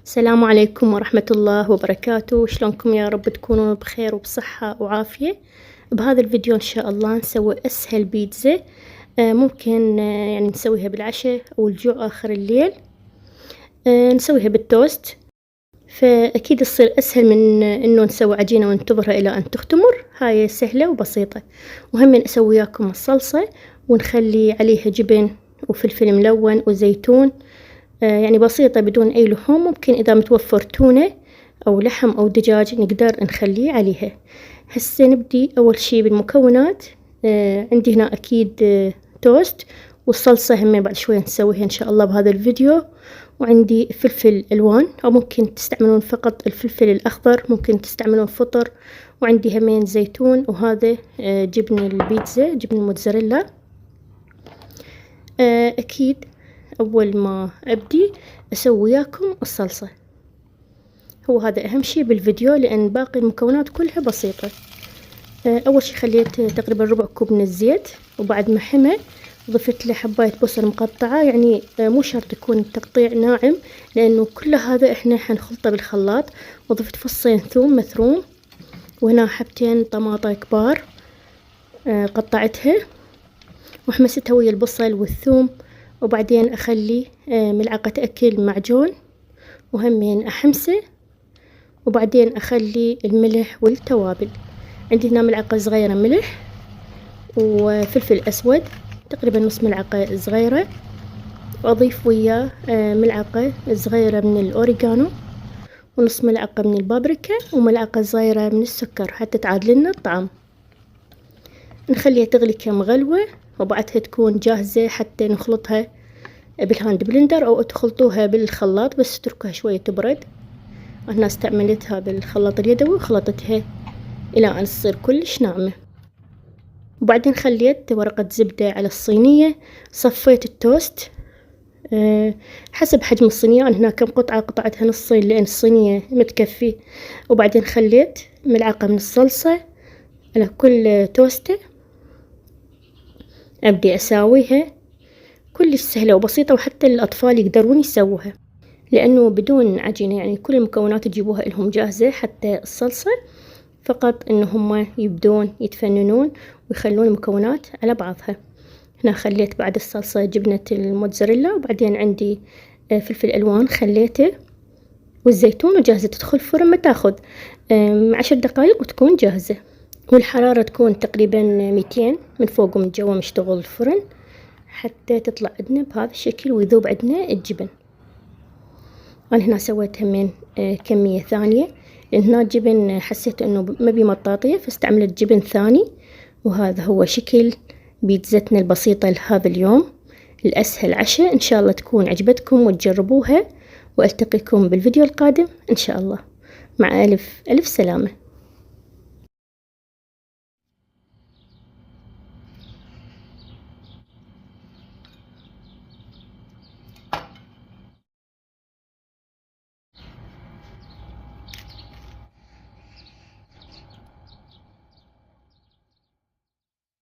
السلام عليكم ورحمة الله وبركاته. شلونكم؟ يا رب تكونوا بخير وبصحة وعافية. بهذا الفيديو إن شاء الله نسوي أسهل بيتزا. ممكن يعني نسويها بالعشاء أو الجوع آخر الليل. نسويها بالتوست، فأكيد تصير أسهل من إنه نسوي عجينة وننتظرها إلى أن تختمر. هاي سهلة وبسيطة. وهم أسوي وياكم الصلصة ونخلي عليها جبن وفلفل ملون وزيتون. يعني بسيطة بدون أي لحوم. ممكن إذا متوفر تونة أو لحم أو دجاج نقدر نخليه عليها. هسه نبدي أول شي بالمكونات. عندي هنا أكيد توست، والصلصة هم بعد شوية نسويها إن شاء الله بهذا الفيديو. وعندي فلفل ألوان، أو ممكن تستعملون فقط الفلفل الأخضر، ممكن تستعملون فطر. وعندي همين زيتون، وهذا جبن البيتزا، جبن الموتزاريلا. أكيد أول ما أبدي أسوي وياكم الصلصة. هو هذا أهم شي بالفيديو، لأن باقي المكونات كلها بسيطة. أول شي خليت تقريبا ربع كوب من الزيت، وبعد ما حمى ضفت له حباية بصل مقطعة. يعني مو شرط يكون التقطيع ناعم، لأنه كل هذا إحنا حنخلطه بالخلاط. وضفت فصين ثوم مثروم، وهنا حبتين طماطة كبار قطعتها وحمستها ويا البصل والثوم. وبعدين أخلي ملعقة أكل معجون وهمين أحمسه. وبعدين أخلي الملح والتوابل. عندي هنا ملعقة صغيرة ملح، وفلفل أسود تقريبا نص ملعقة صغيرة. وأضيف وياه ملعقة صغيرة من الأوريغانو، ونص ملعقة من البابريكا، وملعقة صغيرة من السكر حتى تعادل لنا الطعم. نخليها تغلي كم غلوة، وبعدها تكون جاهزة حتى نخلطها بالهاند بلندر، أو تخلطوها بالخلاط بس تتركوها شوية تبرد. أنا استعملتها بالخلاط اليدوي وخلطتها إلى أن تصير كلش ناعمة. وبعدين خليت ورقة زبدة على الصينية. صفيت التوست حسب حجم الصينية. أنا هنا كم قطعة قطعتها نصين لأن الصينية متكفي. وبعدين خليت ملعقة من الصلصة على كل توستة. أبدي أساويها. كلش سهلة وبسيطة، وحتى الأطفال يقدرون يسووها، لأنه بدون عجينة. يعني كل المكونات تجيبوها لهم جاهزة، حتى الصلصة فقط إنه هم يبدون يتفننون ويخلون المكونات على بعضها. هنا خليت بعد الصلصة جبنة الموتزاريلا، وبعدين عندي فلفل ألوان خليته، والزيتون، وجاهزة تدخل الفرن. ما تاخذ 10 دقايق وتكون جاهزة. والحرارة تكون تقريبا 200 من فوق ومن جوا مشتغل الفرن، حتى تطلع عندنا بهذا الشكل ويذوب عندنا الجبن. أنا هنا سويت همين كمية ثانية، لأن هنا الجبن حسيت إنه ما بي مطاطية، فاستعملت جبن ثاني. وهذا هو شكل بيتزتنا البسيطة لهذا اليوم الأسهل عشاء. إن شاء الله تكون عجبتكم وتجربوها، وألتقيكم بالفيديو القادم إن شاء الله. مع ألف ألف سلامة.